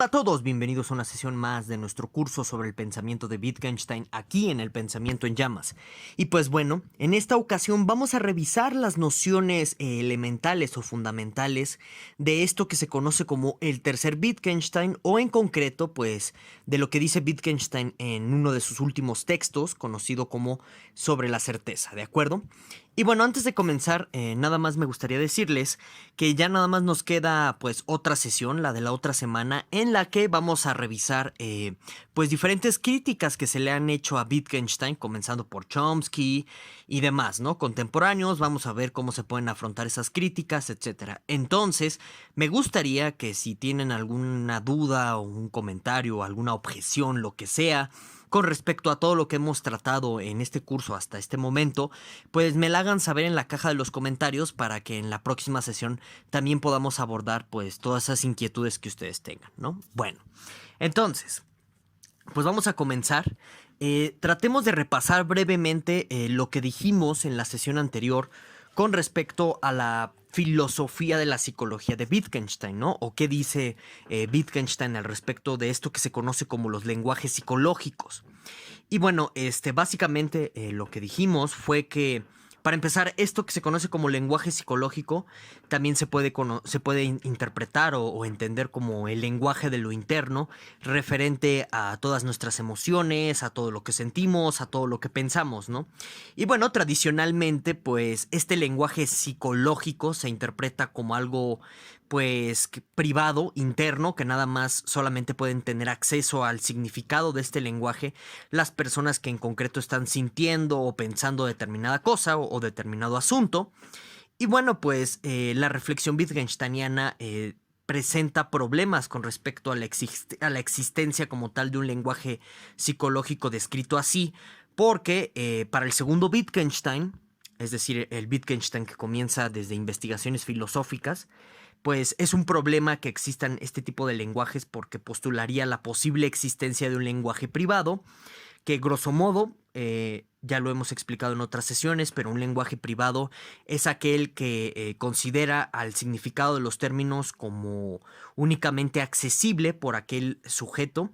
A todos, bienvenidos a una sesión más de nuestro curso sobre el pensamiento de Wittgenstein aquí en el Pensamiento en Llamas. Y pues bueno, en esta ocasión vamos a revisar las nociones elementales o fundamentales de esto que se conoce como el tercer Wittgenstein, o en concreto pues de lo que dice Wittgenstein en uno de sus últimos textos conocido como Sobre la certeza, ¿de acuerdo? Y bueno, antes de comenzar, nada más me gustaría decirles que ya nada más nos queda pues otra sesión, la de la otra semana, en la que vamos a revisar pues diferentes críticas que se le han hecho a Wittgenstein, comenzando por Chomsky y demás, ¿no? Contemporáneos, vamos a ver cómo se pueden afrontar esas críticas, etcétera. Entonces, me gustaría que si tienen alguna duda o un comentario o alguna objeción, lo que sea, con respecto a todo lo que hemos tratado en este curso hasta este momento, pues me la hagan saber en la caja de los comentarios para que en la próxima sesión también podamos abordar pues todas esas inquietudes que ustedes tengan, ¿no? Bueno, entonces, pues vamos a comenzar. Tratemos de repasar brevemente lo que dijimos en la sesión anterior con respecto a la filosofía de la psicología de Wittgenstein, ¿no? O qué dice Wittgenstein al respecto de esto que se conoce como los lenguajes psicológicos. Y bueno, básicamente lo que dijimos fue que, para empezar, esto que se conoce como lenguaje psicológico también se puede interpretar o entender como el lenguaje de lo interno, referente a todas nuestras emociones, a todo lo que sentimos, a todo lo que pensamos, ¿no? Y bueno, tradicionalmente, pues este lenguaje psicológico se interpreta como algo pues privado, interno, que nada más solamente pueden tener acceso al significado de este lenguaje las personas que en concreto están sintiendo o pensando determinada cosa o determinado asunto. Y bueno, pues la reflexión wittgensteiniana presenta problemas con respecto a a la existencia como tal de un lenguaje psicológico descrito así, porque para el segundo Wittgenstein, es decir, el Wittgenstein que comienza desde investigaciones filosóficas, pues es un problema que existan este tipo de lenguajes porque postularía la posible existencia de un lenguaje privado que grosso modo, ya lo hemos explicado en otras sesiones, pero un lenguaje privado es aquel que considera al significado de los términos como únicamente accesible por aquel sujeto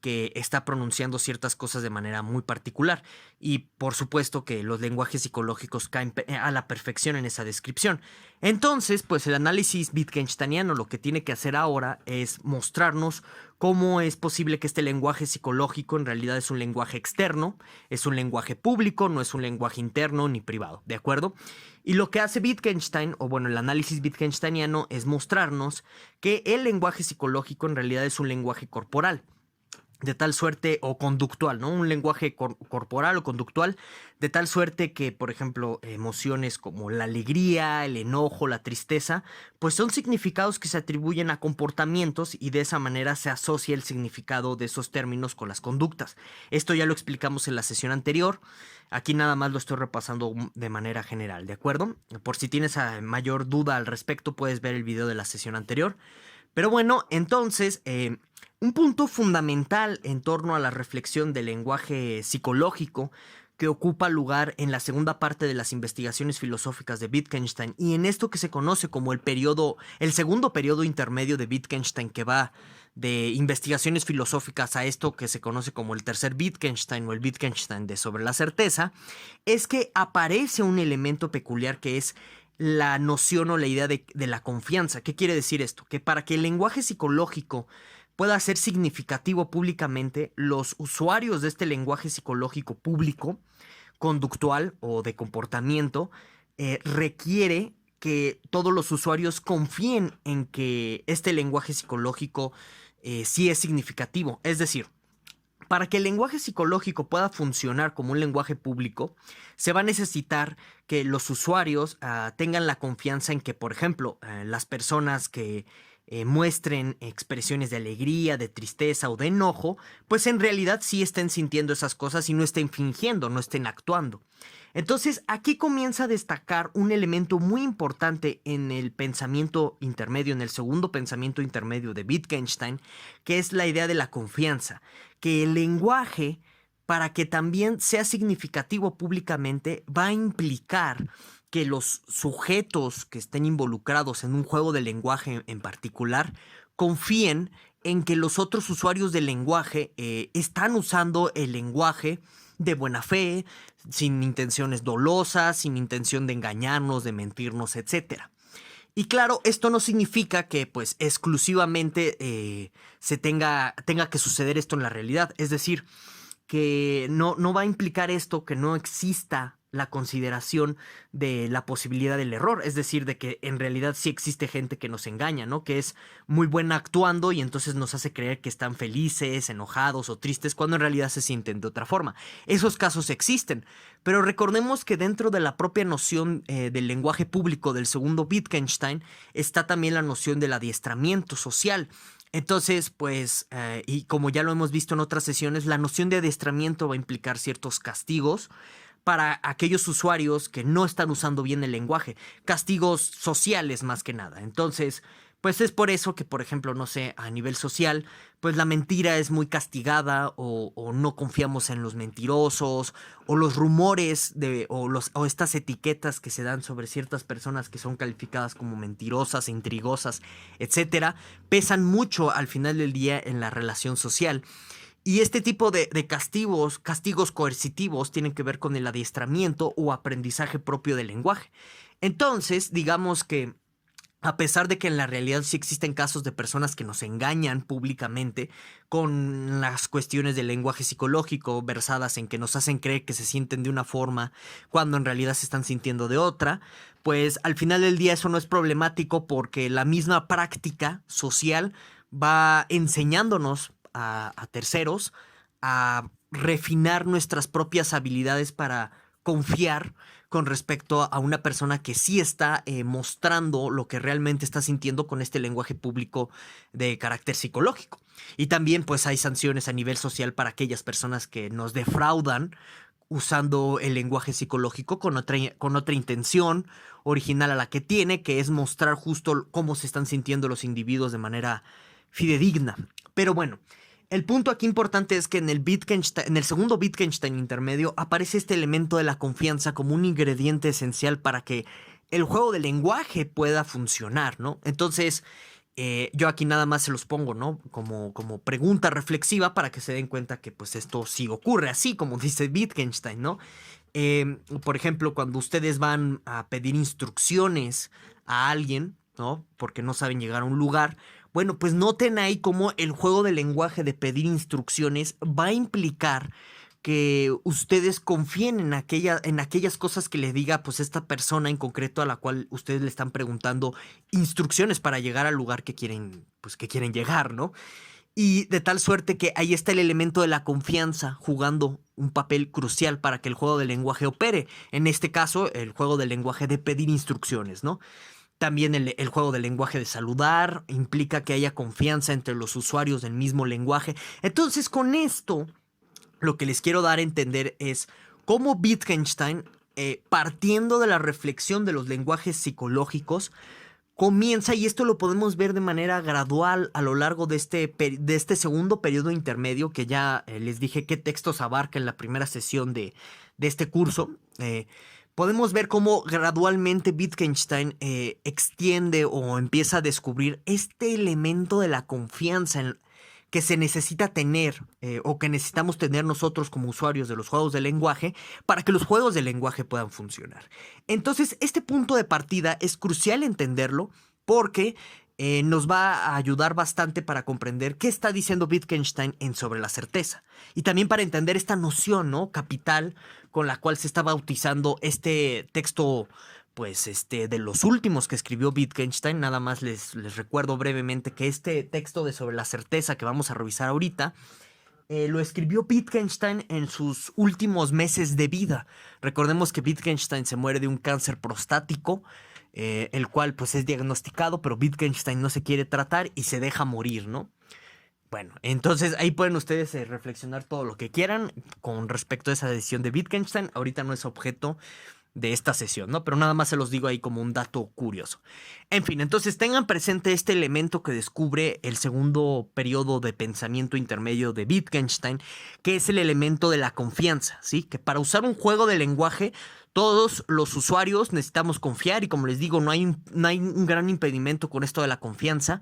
que está pronunciando ciertas cosas de manera muy particular. Y por supuesto que los lenguajes psicológicos caen a la perfección en esa descripción. Entonces, pues el análisis wittgensteiniano lo que tiene que hacer ahora es mostrarnos cómo es posible que este lenguaje psicológico en realidad es un lenguaje externo, es un lenguaje público, no es un lenguaje interno ni privado, ¿de acuerdo? Y lo que hace Wittgenstein, o bueno, el análisis wittgensteiniano es mostrarnos que el lenguaje psicológico en realidad es un lenguaje corporal, de tal suerte, o conductual, ¿no? Un lenguaje corporal o conductual, de tal suerte que, por ejemplo, emociones como la alegría, el enojo, la tristeza, pues son significados que se atribuyen a comportamientos y de esa manera se asocia el significado de esos términos con las conductas. Esto ya lo explicamos en la sesión anterior, aquí nada más lo estoy repasando de manera general, ¿de acuerdo? Por si tienes mayor duda al respecto, puedes ver el video de la sesión anterior. Pero bueno, entonces, un punto fundamental en torno a la reflexión del lenguaje psicológico que ocupa lugar en la segunda parte de las investigaciones filosóficas de Wittgenstein y en esto que se conoce como el segundo periodo intermedio de Wittgenstein, que va de investigaciones filosóficas a esto que se conoce como el tercer Wittgenstein o el Wittgenstein de Sobre la certeza, es que aparece un elemento peculiar que es la noción o la idea de la confianza. ¿Qué quiere decir esto? Que para que el lenguaje psicológico pueda ser significativo públicamente, los usuarios de este lenguaje psicológico público, conductual o de comportamiento, requiere que todos los usuarios confíen en que este lenguaje psicológico sí es significativo. Es decir, para que el lenguaje psicológico pueda funcionar como un lenguaje público, se va a necesitar que los usuarios tengan la confianza en que, por ejemplo, las personas que muestren expresiones de alegría, de tristeza o de enojo, pues en realidad sí estén sintiendo esas cosas y no estén fingiendo, no estén actuando. Entonces, aquí comienza a destacar un elemento muy importante en el pensamiento intermedio, en el segundo pensamiento intermedio de Wittgenstein, que es la idea de la confianza, que el lenguaje, para que también sea significativo públicamente, va a implicar que los sujetos que estén involucrados en un juego de lenguaje en particular confíen en que los otros usuarios del lenguaje están usando el lenguaje de buena fe, sin intenciones dolosas, sin intención de engañarnos, de mentirnos, etcétera. Y claro, esto no significa que pues exclusivamente tenga que suceder esto en la realidad. Es decir, que no va a implicar esto que no exista la consideración de la posibilidad del error, es decir, de que en realidad sí existe gente que nos engaña, ¿no? Que es muy buena actuando y entonces nos hace creer que están felices, enojados o tristes cuando en realidad se sienten de otra forma. Esos casos existen, pero recordemos que dentro de la propia noción del lenguaje público del segundo Wittgenstein está también la noción del adiestramiento social. Entonces, pues, y como ya lo hemos visto en otras sesiones, la noción de adiestramiento va a implicar ciertos castigos para aquellos usuarios que no están usando bien el lenguaje, castigos sociales más que nada. Entonces, pues es por eso que, por ejemplo, no sé, a nivel social, pues la mentira es muy castigada o no confiamos en los mentirosos o los rumores o estas etiquetas que se dan sobre ciertas personas que son calificadas como mentirosas, intrigosas, etcétera, pesan mucho al final del día en la relación social. Y este tipo de castigos coercitivos, tienen que ver con el adiestramiento o aprendizaje propio del lenguaje. Entonces, digamos que a pesar de que en la realidad sí existen casos de personas que nos engañan públicamente con las cuestiones del lenguaje psicológico versadas en que nos hacen creer que se sienten de una forma cuando en realidad se están sintiendo de otra, pues al final del día eso no es problemático porque la misma práctica social va enseñándonos a terceros a refinar nuestras propias habilidades para confiar con respecto a una persona que sí está mostrando lo que realmente está sintiendo con este lenguaje público de carácter psicológico. Y también pues hay sanciones a nivel social para aquellas personas que nos defraudan usando el lenguaje psicológico con otra intención original a la que tiene, que es mostrar justo cómo se están sintiendo los individuos de manera fidedigna. Pero bueno, el punto aquí importante es que en el segundo Wittgenstein intermedio aparece este elemento de la confianza como un ingrediente esencial para que el juego del lenguaje pueda funcionar, ¿no? Entonces, yo aquí nada más se los pongo, ¿no? Como pregunta reflexiva para que se den cuenta que pues esto sí ocurre así, como dice Wittgenstein, ¿no? Por ejemplo, cuando ustedes van a pedir instrucciones a alguien, ¿no? Porque no saben llegar a un lugar. Bueno, pues noten ahí cómo el juego del lenguaje de pedir instrucciones va a implicar que ustedes confíen en aquellas cosas que le diga pues esta persona en concreto a la cual ustedes le están preguntando instrucciones para llegar al lugar que quieren llegar, ¿no? Y de tal suerte que ahí está el elemento de la confianza jugando un papel crucial para que el juego del lenguaje opere. En este caso, el juego del lenguaje de pedir instrucciones, ¿no? También el juego del lenguaje de saludar implica que haya confianza entre los usuarios del mismo lenguaje. Entonces, con esto, lo que les quiero dar a entender es cómo Wittgenstein, partiendo de la reflexión de los lenguajes psicológicos, comienza, y esto lo podemos ver de manera gradual a lo largo de este segundo periodo intermedio, que ya les dije qué textos abarca en la primera sesión de este curso. Podemos ver cómo gradualmente Wittgenstein extiende o empieza a descubrir este elemento de la confianza que se necesita tener o que necesitamos tener nosotros como usuarios de los juegos de lenguaje para que los juegos de lenguaje puedan funcionar. Entonces, este punto de partida es crucial entenderlo porque nos va a ayudar bastante para comprender qué está diciendo Wittgenstein sobre la certeza. Y también para entender esta noción, ¿no?, capital con la cual se está bautizando este texto, pues de los últimos que escribió Wittgenstein. Nada más les recuerdo brevemente que este texto de sobre la certeza que vamos a revisar ahorita lo escribió Wittgenstein en sus últimos meses de vida. Recordemos que Wittgenstein se muere de un cáncer prostático, el cual pues es diagnosticado, pero Wittgenstein no se quiere tratar y se deja morir, ¿no? Bueno, entonces ahí pueden ustedes reflexionar todo lo que quieran con respecto a esa decisión de Wittgenstein. Ahorita no es objeto de esta sesión, ¿no? Pero nada más se los digo ahí como un dato curioso. En fin, entonces tengan presente este elemento que descubre el segundo periodo de pensamiento intermedio de Wittgenstein, que es el elemento de la confianza, ¿sí? Que para usar un juego de lenguaje, todos los usuarios necesitamos confiar y como les digo, no hay un gran impedimento con esto de la confianza,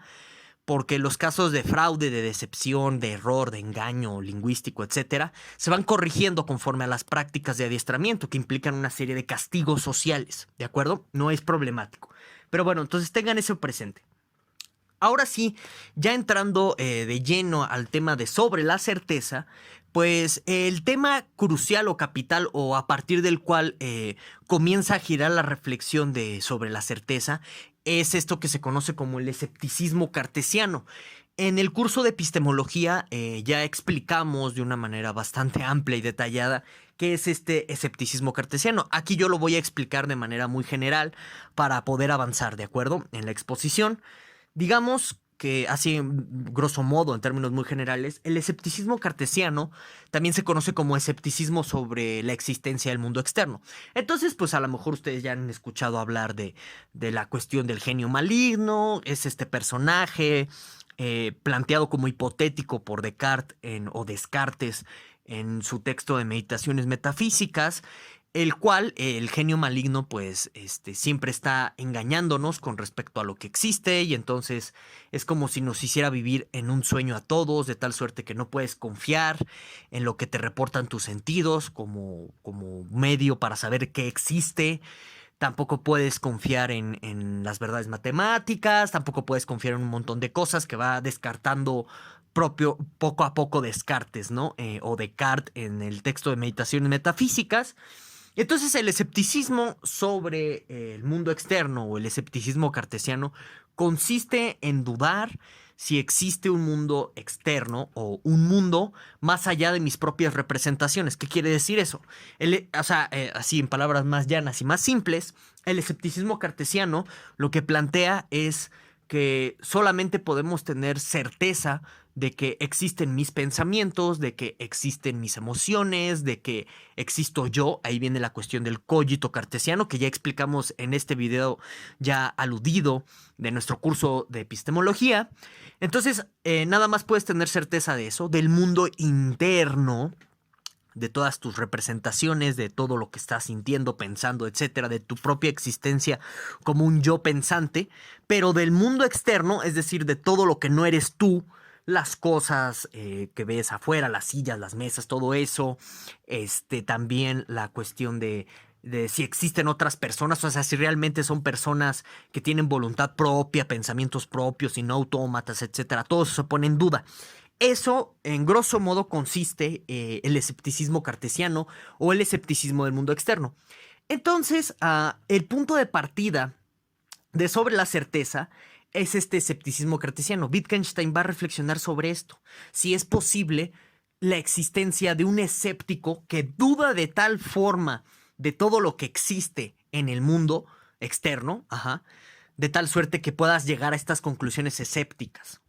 porque los casos de fraude, de decepción, de error, de engaño lingüístico, etcétera, se van corrigiendo conforme a las prácticas de adiestramiento que implican una serie de castigos sociales, ¿de acuerdo? No es problemático. Pero bueno, entonces tengan eso presente. Ahora sí, ya entrando de lleno al tema de sobre la certeza, pues el tema crucial o capital o a partir del cual comienza a girar la reflexión de sobre la certeza es esto que se conoce como el escepticismo cartesiano. En el curso de epistemología ya explicamos de una manera bastante amplia y detallada qué es este escepticismo cartesiano. Aquí yo lo voy a explicar de manera muy general para poder avanzar, ¿de acuerdo? En la exposición. Digamos que, así grosso modo, en términos muy generales, el escepticismo cartesiano también se conoce como escepticismo sobre la existencia del mundo externo. Entonces, pues a lo mejor ustedes ya han escuchado hablar de la cuestión del genio maligno, es este personaje planteado como hipotético por Descartes o Descartes en su texto de Meditaciones Metafísicas, el cual el genio maligno pues siempre está engañándonos con respecto a lo que existe y entonces es como si nos hiciera vivir en un sueño a todos, de tal suerte que no puedes confiar en lo que te reportan tus sentidos como medio para saber qué existe. Tampoco puedes confiar en las verdades matemáticas, tampoco puedes confiar en un montón de cosas que va descartando poco a poco Descartes, ¿no? O Descartes en el texto de Meditaciones Metafísicas. Entonces el escepticismo sobre el mundo externo o el escepticismo cartesiano consiste en dudar si existe un mundo externo o un mundo más allá de mis propias representaciones. ¿Qué quiere decir eso? Así en palabras más llanas y más simples, el escepticismo cartesiano lo que plantea es que solamente podemos tener certeza de que existen mis pensamientos, de que existen mis emociones, de que existo yo. Ahí viene la cuestión del cogito cartesiano, que ya explicamos en este video ya aludido de nuestro curso de epistemología. Entonces, nada más puedes tener certeza de eso, del mundo interno, de todas tus representaciones, de todo lo que estás sintiendo, pensando, etcétera, de tu propia existencia como un yo pensante, pero del mundo externo, es decir, de todo lo que no eres tú, las cosas que ves afuera, las sillas, las mesas, todo eso, también la cuestión de si existen otras personas, o sea, si realmente son personas que tienen voluntad propia, pensamientos propios y no autómatas, etcétera, todo eso se pone en duda. Eso, en grosso modo, consiste el escepticismo cartesiano o el escepticismo del mundo externo. Entonces, el punto de partida de sobre la certeza es este escepticismo cartesiano. Wittgenstein va a reflexionar sobre esto. Si es posible la existencia de un escéptico que duda de tal forma de todo lo que existe en el mundo externo, de tal suerte que puedas llegar a estas conclusiones escépticas.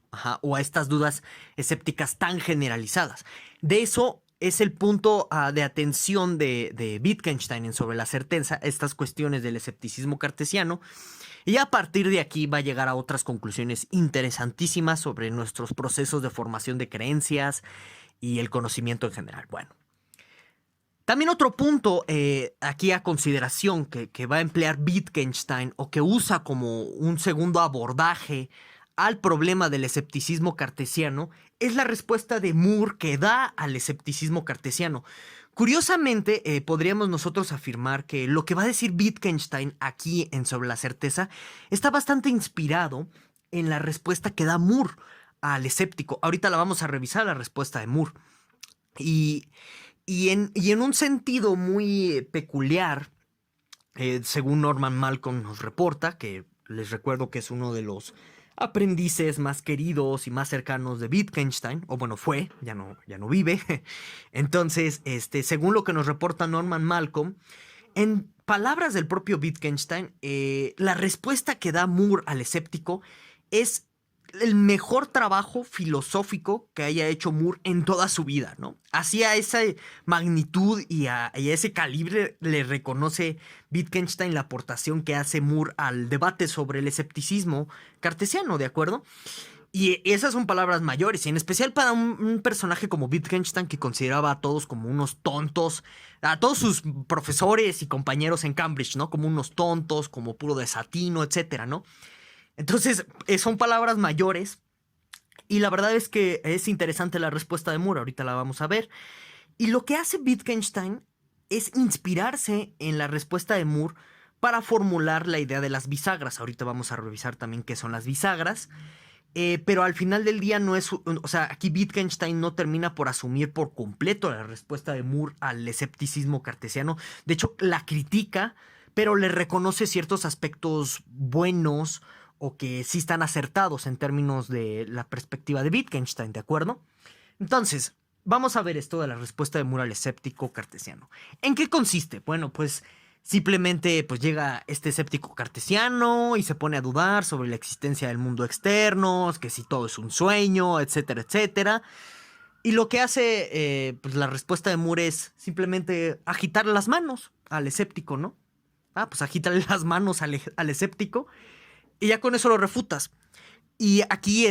O a estas dudas escépticas tan generalizadas. De eso es el punto de atención de Wittgenstein en sobre la certeza, estas cuestiones del escepticismo cartesiano. Y a partir de aquí va a llegar a otras conclusiones interesantísimas sobre nuestros procesos de formación de creencias y el conocimiento en general. Bueno. También otro punto aquí a consideración que va a emplear Wittgenstein o que usa como un segundo abordaje al problema del escepticismo cartesiano es la respuesta de Moore que da al escepticismo cartesiano. Curiosamente, podríamos nosotros afirmar que lo que va a decir Wittgenstein aquí en Sobre la Certeza está bastante inspirado en la respuesta que da Moore al escéptico. Ahorita la vamos a revisar, la respuesta de Moore. Y en un sentido muy peculiar, según Norman Malcolm nos reporta, que les recuerdo que es uno de los aprendices más queridos y más cercanos de Wittgenstein, o bueno, fue, ya no vive. Entonces, según lo que nos reporta Norman Malcolm, en palabras del propio Wittgenstein, la respuesta que da Moore al escéptico es el mejor trabajo filosófico que haya hecho Moore en toda su vida, ¿no? Así a esa magnitud y a ese calibre le reconoce Wittgenstein la aportación que hace Moore al debate sobre el escepticismo cartesiano, ¿de acuerdo? Y esas son palabras mayores, y en especial para un personaje como Wittgenstein, que consideraba a todos como unos tontos, a todos sus profesores y compañeros en Cambridge, ¿no? Como unos tontos, como puro desatino, etcétera, ¿no? Entonces, son palabras mayores Y la verdad es que es interesante la respuesta de Moore, ahorita la vamos a ver. Y lo que hace Wittgenstein es inspirarse en la respuesta de Moore para formular la idea de las bisagras. Ahorita vamos a revisar también qué son las bisagras. Pero al final del día no es, o sea, aquí Wittgenstein no termina por asumir por completo la respuesta de Moore al escepticismo cartesiano. De hecho, la critica, pero le reconoce ciertos aspectos buenos o que sí están acertados en términos de la perspectiva de Wittgenstein, ¿de acuerdo? Entonces, vamos a ver esto de la respuesta de Moore al escéptico cartesiano. ¿En qué consiste? Bueno, pues simplemente pues llega este escéptico cartesiano y se pone a dudar sobre la existencia del mundo externo, que si todo es un sueño, etcétera, etcétera. Y lo que hace pues la respuesta de Moore es simplemente agitar las manos al escéptico, ¿no? Ah, pues agítale las manos al escéptico y ya con eso lo refutas. Y aquí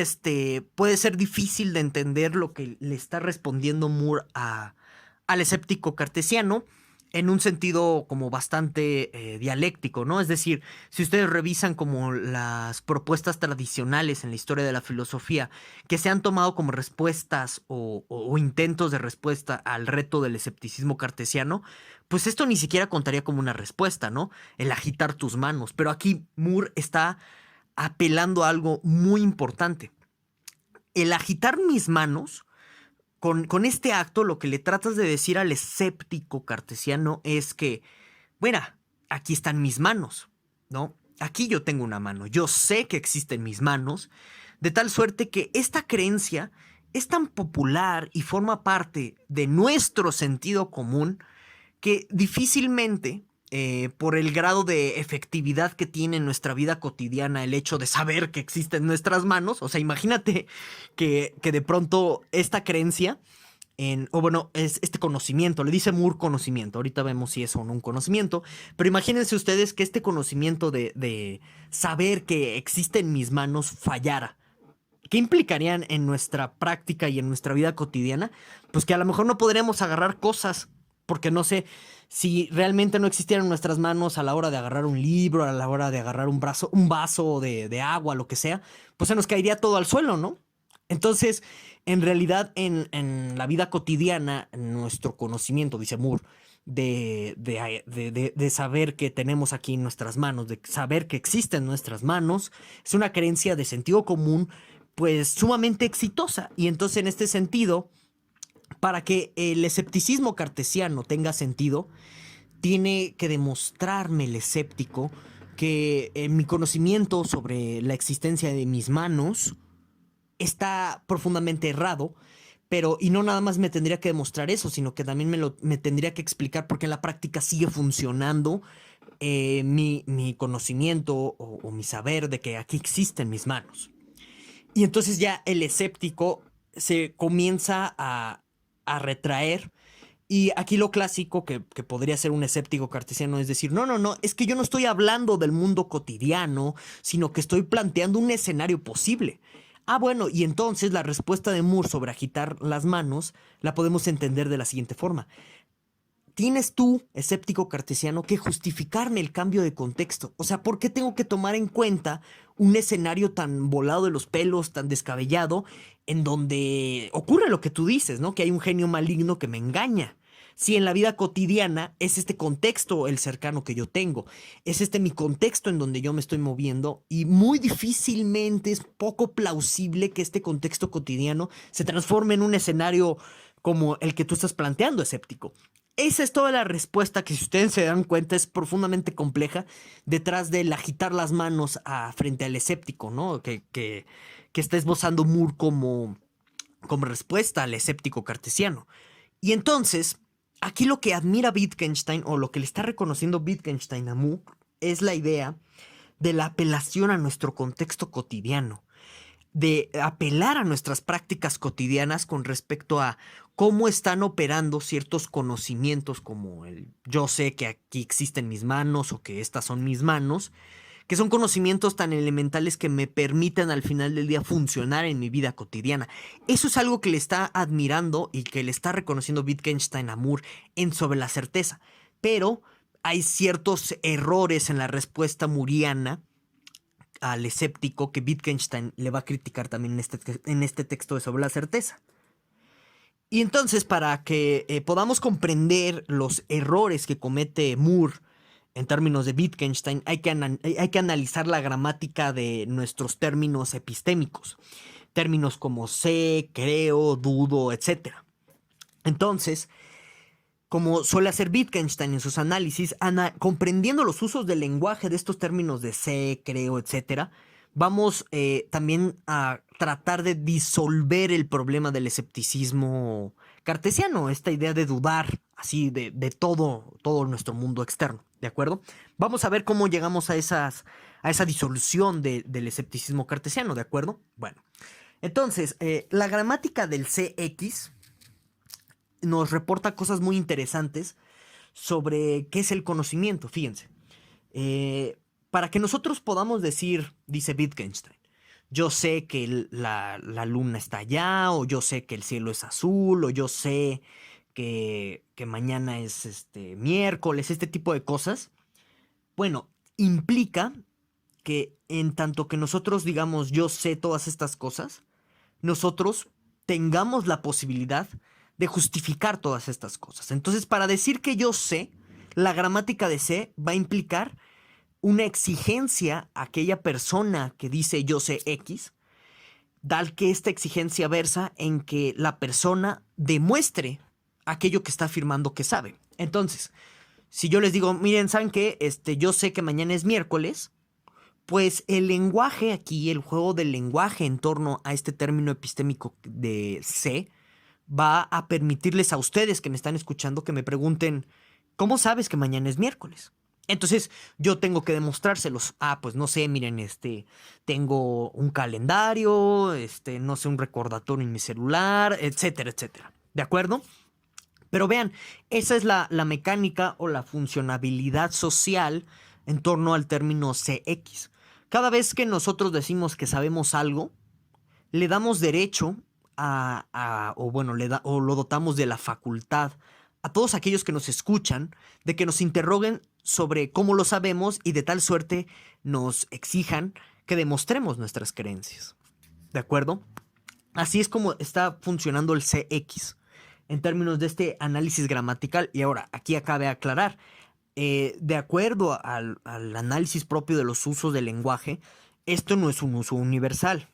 puede ser difícil de entender lo que le está respondiendo Moore al escéptico cartesiano en un sentido como bastante dialéctico, ¿no? Es decir, si ustedes revisan como las propuestas tradicionales en la historia de la filosofía que se han tomado como respuestas o intentos de respuesta al reto del escepticismo cartesiano, pues esto ni siquiera contaría como una respuesta, ¿no? El agitar tus manos. Pero aquí Moore está apelando a algo muy importante. El agitar mis manos, con este acto, lo que le tratas de decir al escéptico cartesiano es que, bueno, aquí están mis manos, ¿no? Aquí yo tengo una mano, yo sé que existen mis manos, de tal suerte que esta creencia es tan popular y forma parte de nuestro sentido común que difícilmente, por el grado de efectividad que tiene en nuestra vida cotidiana el hecho de saber que existen nuestras manos, o sea, imagínate que de pronto esta creencia, o bueno, es este conocimiento, le dice Moore conocimiento, ahorita vemos si es o no un conocimiento, pero imagínense ustedes que este conocimiento de saber que existe en mis manos fallara. ¿Qué implicarían en nuestra práctica y en nuestra vida cotidiana? Pues que a lo mejor no podríamos agarrar cosas, porque no sé, si realmente no existieran nuestras manos a la hora de agarrar un libro, a la hora de agarrar un vaso de agua, lo que sea, pues se nos caería todo al suelo, ¿no? Entonces, en realidad, en la vida cotidiana, nuestro conocimiento, dice Moore, de saber que tenemos aquí en nuestras manos, de saber que existen nuestras manos, es una creencia de sentido común, pues sumamente exitosa. Y entonces, en este sentido, para que el escepticismo cartesiano tenga sentido, tiene que demostrarme el escéptico que mi conocimiento sobre la existencia de mis manos está profundamente errado, pero y no nada más me tendría que demostrar eso, sino que también me tendría que explicar por qué en la práctica sigue funcionando mi conocimiento o mi saber de que aquí existen mis manos. Y entonces ya el escéptico se comienza a retraer. Y aquí lo clásico que podría ser un escéptico cartesiano es decir, no, no, no, es que yo no estoy hablando del mundo cotidiano, sino que estoy planteando un escenario posible. Ah, bueno, y entonces la respuesta de Moore sobre agitar las manos la podemos entender de la siguiente forma. Tienes tú, escéptico cartesiano, que justificarme el cambio de contexto. O sea, ¿por qué tengo que tomar en cuenta un escenario tan volado de los pelos, tan descabellado, en donde ocurre lo que tú dices, ¿no? Que hay un genio maligno que me engaña. Si en la vida cotidiana es este contexto el cercano que yo tengo, es este mi contexto en donde yo me estoy moviendo y muy difícilmente es poco plausible que este contexto cotidiano se transforme en un escenario como el que tú estás planteando, escéptico. Esa es toda la respuesta que, si ustedes se dan cuenta, es profundamente compleja detrás del agitar las manos frente al escéptico, ¿no? Que está esbozando Moore como respuesta al escéptico cartesiano. Y entonces, aquí lo que admira Wittgenstein, o lo que le está reconociendo Wittgenstein a Moore, es la idea de la apelación a nuestro contexto cotidiano, de apelar a nuestras prácticas cotidianas con respecto a cómo están operando ciertos conocimientos como el yo sé que aquí existen mis manos o que estas son mis manos, que son conocimientos tan elementales que me permiten al final del día funcionar en mi vida cotidiana. Eso es algo que le está admirando y que le está reconociendo Wittgenstein a Moore en Sobre la certeza. Pero hay ciertos errores en la respuesta muriana al escéptico que Wittgenstein le va a criticar también en este texto de Sobre la certeza. Y entonces, para que podamos comprender los errores que comete Moore en términos de Wittgenstein, hay que analizar la gramática de nuestros términos epistémicos. Términos como sé, creo, dudo, etc. Entonces, como suele hacer Wittgenstein en sus análisis, comprendiendo los usos del lenguaje de estos términos de sé, creo, etc., vamos también a tratar de disolver el problema del escepticismo cartesiano, esta idea de dudar así de todo nuestro mundo externo, ¿de acuerdo? Vamos a ver cómo llegamos a esa disolución del escepticismo cartesiano, ¿de acuerdo? Bueno, entonces, la gramática del CX nos reporta cosas muy interesantes sobre qué es el conocimiento, fíjense. Para que nosotros podamos decir, dice Wittgenstein, yo sé que la luna está allá, o yo sé que el cielo es azul, o yo sé que mañana es miércoles, este tipo de cosas. Bueno, implica que en tanto que nosotros digamos yo sé todas estas cosas, nosotros tengamos la posibilidad de justificar todas estas cosas. Entonces, para decir que yo sé, la gramática de sé va a implicar una exigencia a aquella persona que dice yo sé X, tal que esta exigencia versa en que la persona demuestre aquello que está afirmando que sabe. Entonces, si yo les digo, miren, ¿saben qué? Yo sé que mañana es miércoles, pues el lenguaje aquí, el juego del lenguaje en torno a este término epistémico de sé, va a permitirles a ustedes que me están escuchando que me pregunten, ¿cómo sabes que mañana es miércoles? Entonces yo tengo que demostrárselos. Ah, pues no sé, miren, tengo un calendario, no sé, un recordatorio en mi celular, etcétera, etcétera. ¿De acuerdo? Pero vean, esa es la mecánica o la funcionabilidad social en torno al término CX. Cada vez que nosotros decimos que sabemos algo, le damos derecho o lo dotamos de la facultad a todos aquellos que nos escuchan de que nos interroguen sobre cómo lo sabemos y de tal suerte nos exijan que demostremos nuestras creencias. ¿De acuerdo? Así es como está funcionando el CX en términos de este análisis gramatical. Y ahora, aquí cabe aclarar, de acuerdo al análisis propio de los usos del lenguaje, esto no es un uso universal.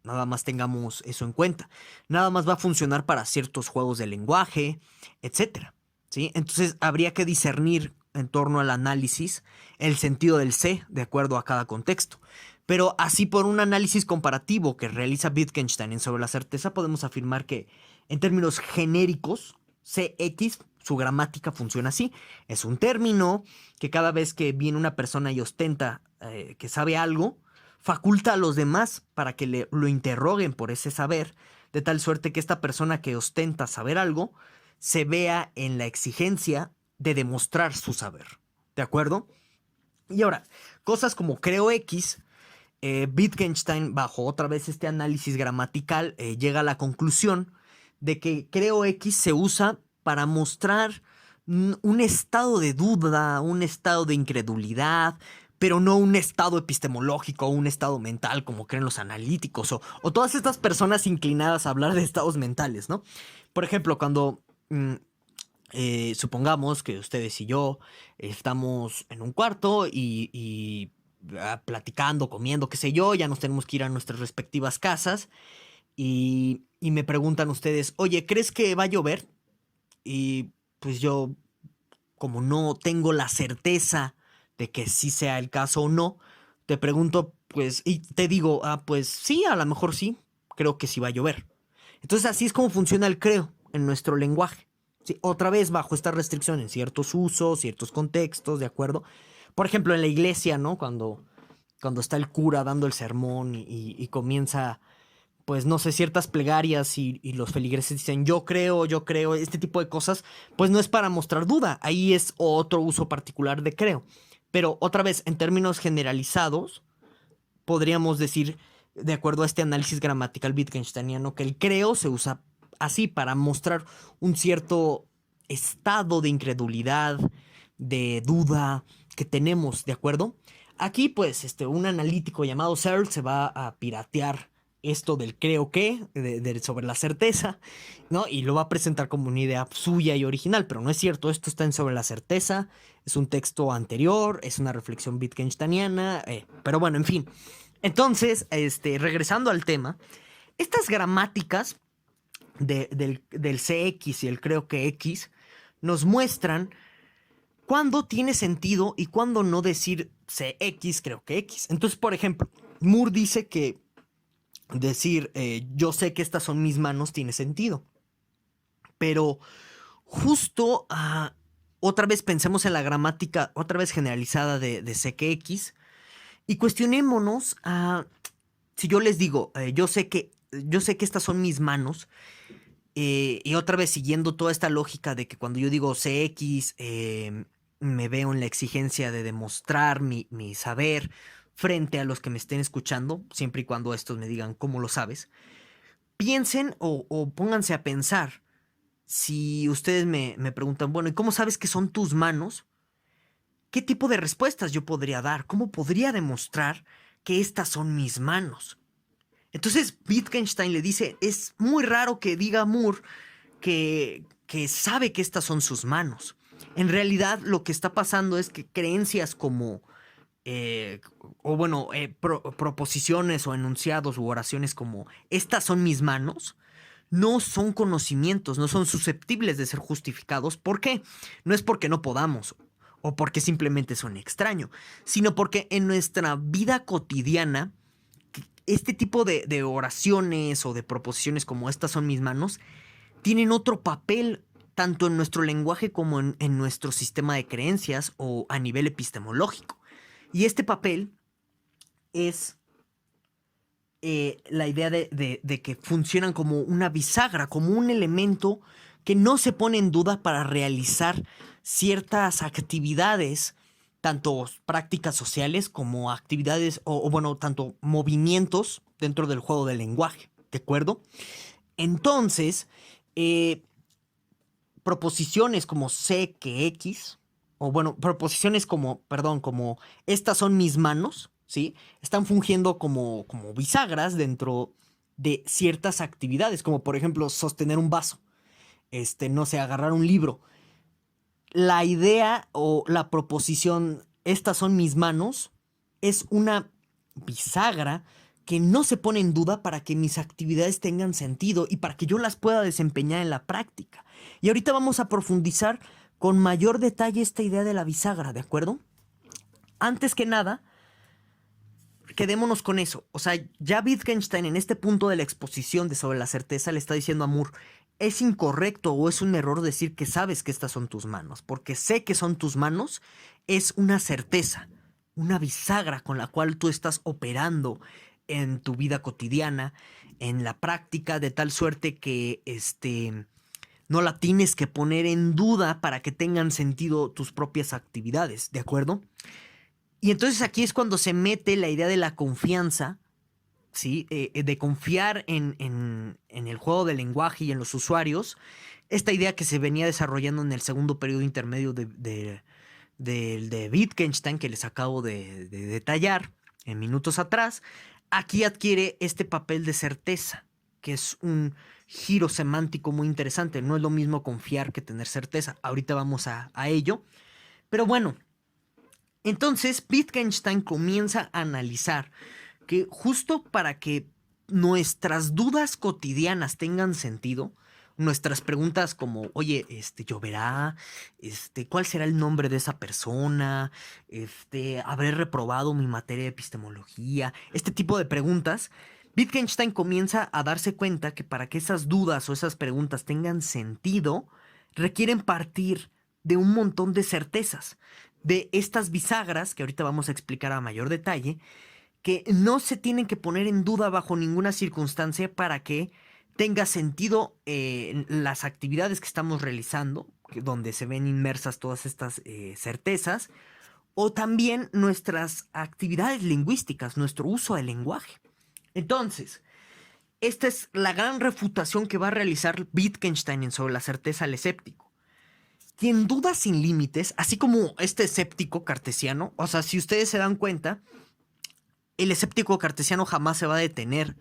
Nada más tengamos eso en cuenta. Nada más va a funcionar para ciertos juegos de lenguaje, etcétera, ¿sí? Entonces habría que discernir en torno al análisis el sentido del sé de acuerdo a cada contexto. Pero así, por un análisis comparativo que realiza Wittgenstein en Sobre la certeza, podemos afirmar que en términos genéricos, CX, su gramática funciona así. Es un término que cada vez que viene una persona y ostenta que sabe algo, faculta a los demás para que lo interroguen por ese saber, de tal suerte que esta persona que ostenta saber algo se vea en la exigencia de demostrar su saber. ¿De acuerdo? Y ahora, cosas como creo X, Wittgenstein, bajo otra vez este análisis gramatical, llega a la conclusión de que creo X se usa para mostrar un estado de duda, un estado de incredulidad, pero no un estado epistemológico o un estado mental como creen los analíticos o todas estas personas inclinadas a hablar de estados mentales, ¿no? Por ejemplo, cuando supongamos que ustedes y yo estamos en un cuarto y platicando, comiendo, qué sé yo, ya nos tenemos que ir a nuestras respectivas casas y me preguntan ustedes, oye, ¿crees que va a llover? Y pues yo, como no tengo la certeza de que sí sea el caso o no, te pregunto, pues, y te digo, pues sí, a lo mejor sí, creo que sí va a llover. Entonces así es como funciona el creo en nuestro lenguaje. Sí, otra vez bajo esta restricción en ciertos usos, ciertos contextos, ¿de acuerdo? Por ejemplo, en la iglesia, ¿no? Cuando está el cura dando el sermón y comienza, pues no sé, ciertas plegarias y los feligreses dicen yo creo, este tipo de cosas, pues no es para mostrar duda, ahí es otro uso particular de creo. Pero otra vez, en términos generalizados, podríamos decir, de acuerdo a este análisis gramatical wittgensteiniano, que el creo se usa así para mostrar un cierto estado de incredulidad, de duda, que tenemos, ¿de acuerdo? Aquí, pues, un analítico llamado Searle se va a piratear esto del creo que, sobre la certeza, ¿no? Y lo va a presentar como una idea suya y original, pero no es cierto, esto está en sobre la certeza, es un texto anterior, es una reflexión wittgensteiniana, pero bueno, en fin. Entonces, regresando al tema, estas gramáticas del CX y el creo que X nos muestran cuándo tiene sentido y cuándo no decir CX, creo que X. Entonces, por ejemplo, Moore dice que decir yo sé que estas son mis manos tiene sentido. Pero justo otra vez pensemos en la gramática, otra vez generalizada de sé que X, y cuestionémonos si yo les digo, yo sé que estas son mis manos, y otra vez siguiendo toda esta lógica de que cuando yo digo CX, me veo en la exigencia de demostrar mi saber frente a los que me estén escuchando, siempre y cuando estos me digan cómo lo sabes. Piensen o pónganse a pensar, si ustedes me preguntan, bueno, ¿y cómo sabes que son tus manos? ¿Qué tipo de respuestas yo podría dar? ¿Cómo podría demostrar que estas son mis manos? Entonces Wittgenstein le dice, es muy raro que diga Moore que sabe que estas son sus manos. En realidad lo que está pasando es que creencias como, proposiciones o enunciados u oraciones como estas son mis manos, no son conocimientos, no son susceptibles de ser justificados. ¿Por qué? No es porque no podamos o porque simplemente son extraños, sino porque en nuestra vida cotidiana este tipo de oraciones o de proposiciones como estas son mis manos tienen otro papel tanto en nuestro lenguaje como en nuestro sistema de creencias o a nivel epistemológico. Y este papel es la idea de que funcionan como una bisagra, como un elemento que no se pone en duda para realizar ciertas actividades, tanto prácticas sociales como actividades, tanto movimientos dentro del juego del lenguaje, ¿de acuerdo? Entonces, proposiciones como sé que X, proposiciones como estas son mis manos, ¿sí? Están fungiendo como bisagras dentro de ciertas actividades, como por ejemplo sostener un vaso, no sé, agarrar un libro. La idea o la proposición, estas son mis manos, es una bisagra que no se pone en duda para que mis actividades tengan sentido y para que yo las pueda desempeñar en la práctica. Y ahorita vamos a profundizar con mayor detalle esta idea de la bisagra, ¿de acuerdo? Antes que nada, quedémonos con eso. O sea, ya Wittgenstein en este punto de la exposición de sobre la certeza le está diciendo a Moore, es incorrecto o es un error decir que sabes que estas son tus manos, porque sé que son tus manos es una certeza, una bisagra con la cual tú estás operando en tu vida cotidiana, en la práctica, de tal suerte que no la tienes que poner en duda para que tengan sentido tus propias actividades, ¿de acuerdo? Y entonces aquí es cuando se mete la idea de la confianza, ¿sí? De confiar en el juego del lenguaje y en los usuarios. Esta idea que se venía desarrollando en el segundo periodo intermedio de Wittgenstein, que les acabo de detallar en minutos atrás, aquí adquiere este papel de certeza, que es un giro semántico muy interesante. No es lo mismo confiar que tener certeza. Ahorita vamos a ello. Pero bueno, entonces Wittgenstein comienza a analizar que justo para que nuestras dudas cotidianas tengan sentido, nuestras preguntas como, oye, ¿lloverá? ¿Cuál será el nombre de esa persona? ¿Habré reprobado mi materia de epistemología? Este tipo de preguntas, Wittgenstein comienza a darse cuenta que para que esas dudas o esas preguntas tengan sentido, requieren partir de un montón de certezas, de estas bisagras, que ahorita vamos a explicar a mayor detalle, que no se tienen que poner en duda bajo ninguna circunstancia para que tenga sentido las actividades que estamos realizando, donde se ven inmersas todas estas certezas, o también nuestras actividades lingüísticas, nuestro uso del lenguaje. Entonces, esta es la gran refutación que va a realizar Wittgenstein sobre la certeza al escéptico. quien duda sin límites, así como este escéptico cartesiano, o sea, si ustedes se dan cuenta, el escéptico cartesiano jamás se va a detener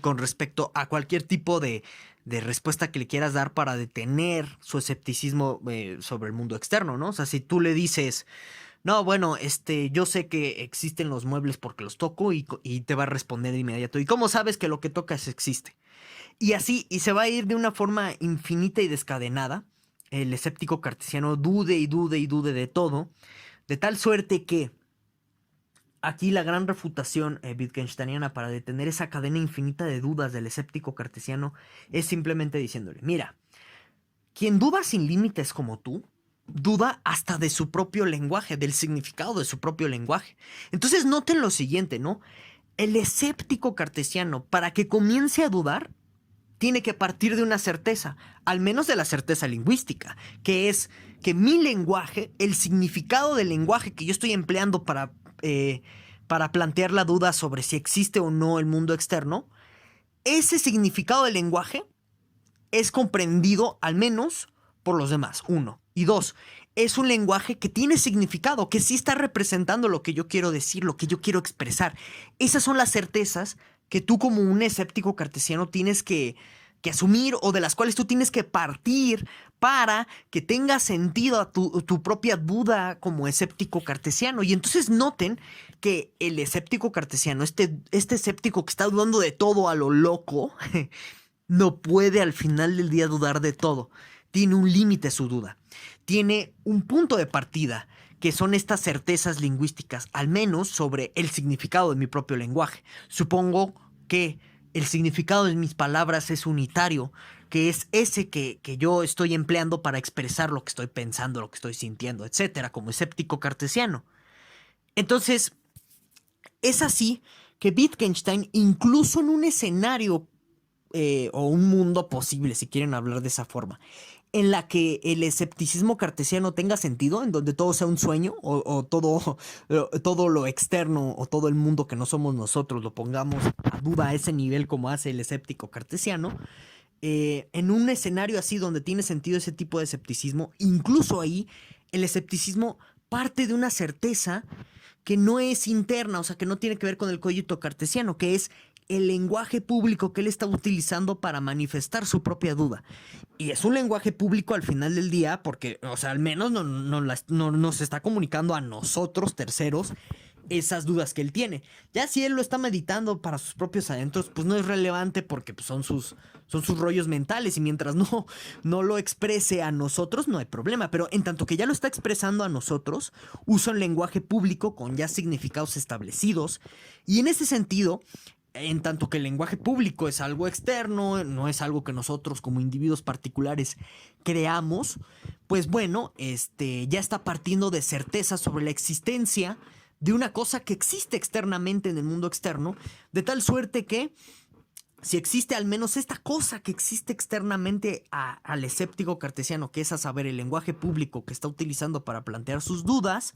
con respecto a cualquier tipo de respuesta que le quieras dar para detener su escepticismo sobre el mundo externo, ¿no? O sea, si tú le dices, no, bueno, yo sé que existen los muebles porque los toco y te va a responder de inmediato. ¿Y cómo sabes que lo que tocas existe? Y así, y se va a ir de una forma infinita y descadenada. El escéptico cartesiano dude y dude y dude de todo, de tal suerte que aquí la gran refutación wittgensteiniana para detener esa cadena infinita de dudas del escéptico cartesiano es simplemente diciéndole, mira, quien duda sin límites como tú, duda hasta de su propio lenguaje, del significado de su propio lenguaje. Entonces noten lo siguiente, ¿no? El escéptico cartesiano, para que comience a dudar, tiene que partir de una certeza, al menos de la certeza lingüística, que es que mi lenguaje, el significado del lenguaje que yo estoy empleando para plantear la duda sobre si existe o no el mundo externo, ese significado del lenguaje es comprendido al menos por los demás, uno. Y dos, es un lenguaje que tiene significado, que sí está representando lo que yo quiero decir, lo que yo quiero expresar. Esas son las certezas que tú como un escéptico cartesiano tienes que asumir o de las cuales tú tienes que partir para que tenga sentido a tu propia duda como escéptico cartesiano. Y entonces noten que el escéptico cartesiano, este escéptico que está dudando de todo a lo loco, no puede al final del día dudar de todo. Tiene un límite su duda. Tiene un punto de partida, que son estas certezas lingüísticas, al menos sobre el significado de mi propio lenguaje. Supongo que el significado de mis palabras es unitario, que es ese que yo estoy empleando para expresar lo que estoy pensando, lo que estoy sintiendo, etcétera, como escéptico cartesiano. Entonces, es así que Wittgenstein, incluso en un escenario o un mundo posible, si quieren hablar de esa forma, en la que el escepticismo cartesiano tenga sentido, en donde todo sea un sueño, o todo lo externo, o todo el mundo que no somos nosotros, lo pongamos a duda a ese nivel como hace el escéptico cartesiano, en un escenario así donde tiene sentido ese tipo de escepticismo, incluso ahí el escepticismo parte de una certeza que no es interna, o sea, que no tiene que ver con el cogito cartesiano, que es el lenguaje público que él está utilizando para manifestar su propia duda. Y es un lenguaje público al final del día porque, o sea, al menos no nos está comunicando a nosotros, terceros, esas dudas que él tiene. Ya si él lo está meditando para sus propios adentros, pues no es relevante porque pues, son sus rollos mentales y mientras no lo exprese a nosotros no hay problema. Pero en tanto que ya lo está expresando a nosotros, usa un lenguaje público con ya significados establecidos y en ese sentido, en tanto que el lenguaje público es algo externo, no es algo que nosotros como individuos particulares creamos, pues bueno, ya está partiendo de certeza sobre la existencia de una cosa que existe externamente en el mundo externo, de tal suerte que si existe al menos esta cosa que existe externamente al escéptico cartesiano, que es a saber el lenguaje público que está utilizando para plantear sus dudas,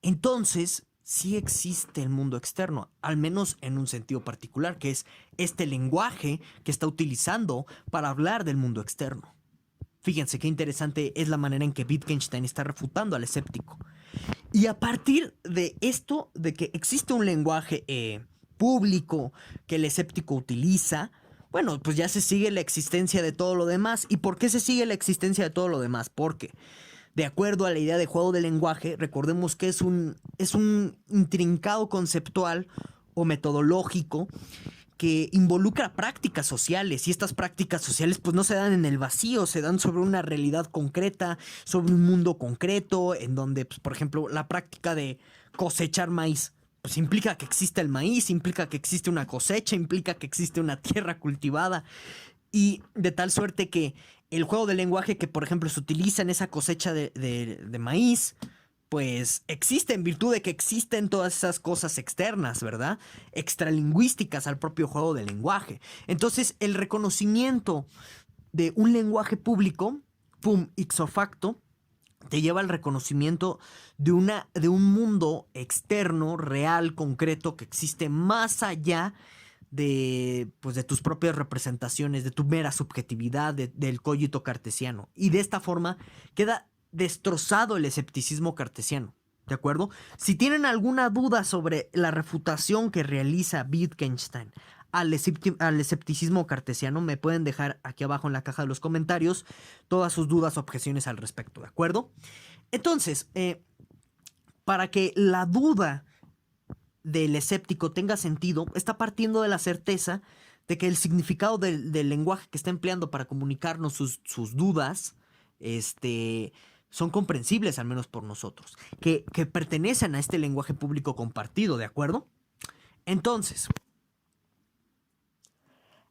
entonces sí existe el mundo externo, al menos en un sentido particular, que es este lenguaje que está utilizando para hablar del mundo externo. Fíjense qué interesante es la manera en que Wittgenstein está refutando al escéptico. Y a partir de esto, de que existe un lenguaje público que el escéptico utiliza, bueno, pues ya se sigue la existencia de todo lo demás. ¿Y por qué se sigue la existencia de todo lo demás? Porque, de acuerdo a la idea de juego de lenguaje, recordemos que es un intrincado conceptual o metodológico que involucra prácticas sociales y estas prácticas sociales pues no se dan en el vacío, se dan sobre una realidad concreta, sobre un mundo concreto, en donde pues, por ejemplo la práctica de cosechar maíz pues implica que existe el maíz, implica que existe una cosecha, implica que existe una tierra cultivada y de tal suerte que el juego de lenguaje que por ejemplo se utiliza en esa cosecha de maíz pues existe en virtud de que existen todas esas cosas externas, ¿verdad? Extralingüísticas al propio juego del lenguaje. Entonces, el reconocimiento de un lenguaje público, pum, ipso facto, te lleva al reconocimiento de un mundo externo, real, concreto, que existe más allá pues de tus propias representaciones, de tu mera subjetividad, del cogito cartesiano. Y de esta forma queda destrozado el escepticismo cartesiano. ¿De acuerdo? Si tienen alguna duda sobre la refutación que realiza Wittgenstein al escepticismo cartesiano, me pueden dejar aquí abajo en la caja de los comentarios todas sus dudas o objeciones al respecto, ¿de acuerdo? Entonces, para que la duda del escéptico tenga sentido, está partiendo de la certeza de que el significado del lenguaje que está empleando para comunicarnos sus dudas, son comprensibles, al menos por nosotros, que pertenecen a este lenguaje público compartido, ¿de acuerdo? Entonces,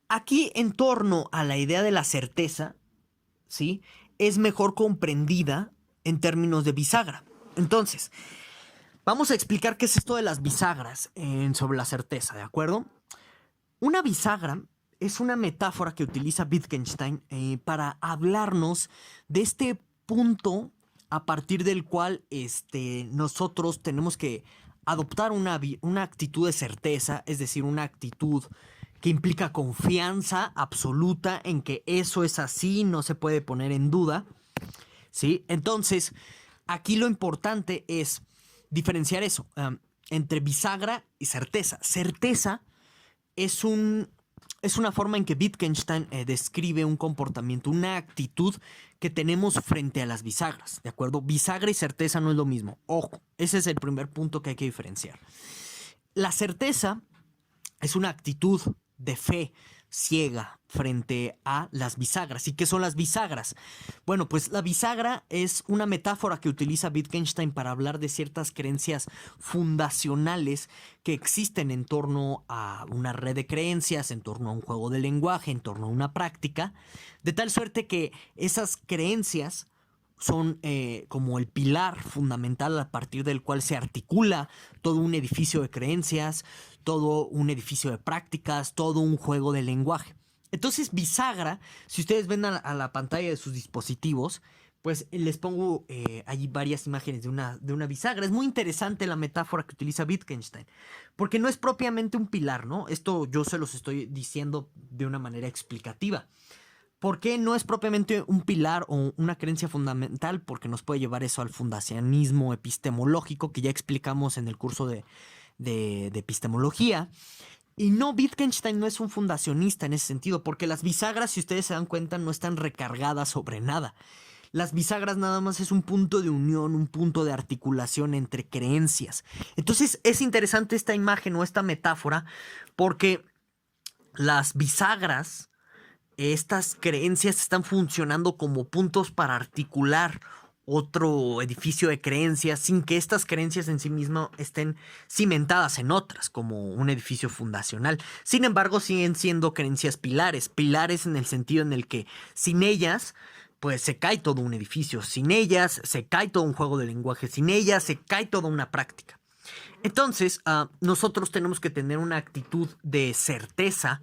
aquí en torno a la idea de la certeza, ¿sí?, es mejor comprendida en términos de bisagra. Entonces, vamos a explicar qué es esto de las bisagras sobre la certeza, ¿de acuerdo? Una bisagra es una metáfora que utiliza Wittgenstein para hablarnos de este punto a partir del cual nosotros tenemos que adoptar una actitud de certeza, es decir, una actitud que implica confianza absoluta en que eso es así, no se puede poner en duda, ¿sí? Entonces, aquí lo importante es diferenciar eso entre bisagra y certeza. Certeza es una forma en que Wittgenstein describe un comportamiento, una actitud que tenemos frente a las bisagras, ¿de acuerdo? Bisagra y certeza no es lo mismo. Ojo, ese es el primer punto que hay que diferenciar. La certeza es una actitud de fe ciega frente a las bisagras. ¿Y qué son las bisagras? Bueno, pues la bisagra es una metáfora que utiliza Wittgenstein para hablar de ciertas creencias fundacionales que existen en torno a una red de creencias, en torno a un juego de lenguaje, en torno a una práctica, de tal suerte que esas creencias son como el pilar fundamental a partir del cual se articula todo un edificio de creencias, todo un edificio de prácticas, todo un juego de lenguaje. Entonces, bisagra, si ustedes ven a la pantalla de sus dispositivos, pues les pongo allí varias imágenes de una bisagra. Es muy interesante la metáfora que utiliza Wittgenstein, porque no es propiamente un pilar, ¿no? Esto yo se los estoy diciendo de una manera explicativa. ¿Por qué no es propiamente un pilar o una creencia fundamental? Porque nos puede llevar eso al fundacionismo epistemológico que ya explicamos en el curso de epistemología. Y no, Wittgenstein no es un fundacionista en ese sentido, porque las bisagras, si ustedes se dan cuenta, no están recargadas sobre nada. Las bisagras nada más es un punto de unión, un punto de articulación entre creencias. Entonces es interesante esta imagen o esta metáfora porque las bisagras, estas creencias están funcionando como puntos para articular otro edificio de creencias sin que estas creencias en sí mismas estén cimentadas en otras, como un edificio fundacional. Sin embargo, siguen siendo creencias pilares, pilares en el sentido en el que sin ellas, pues se cae todo un edificio, sin ellas se cae todo un juego de lenguaje, sin ellas se cae toda una práctica. Entonces, nosotros tenemos que tener una actitud de certeza,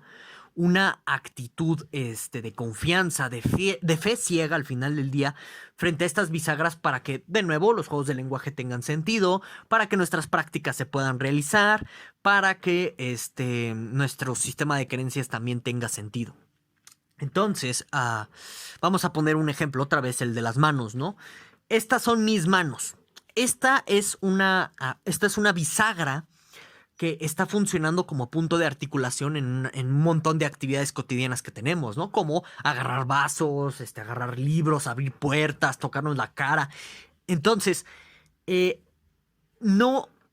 una actitud de confianza, de fe ciega al final del día frente a estas bisagras para que, de nuevo, los juegos de lenguaje tengan sentido, para que nuestras prácticas se puedan realizar, para que nuestro sistema de creencias también tenga sentido. Entonces, vamos a poner un ejemplo, otra vez el de las manos, ¿no? Estas son mis manos. Esta es una bisagra que está funcionando como punto de articulación en un montón de actividades cotidianas que tenemos, ¿no? Como agarrar vasos, agarrar libros, abrir puertas, tocarnos la cara. Entonces,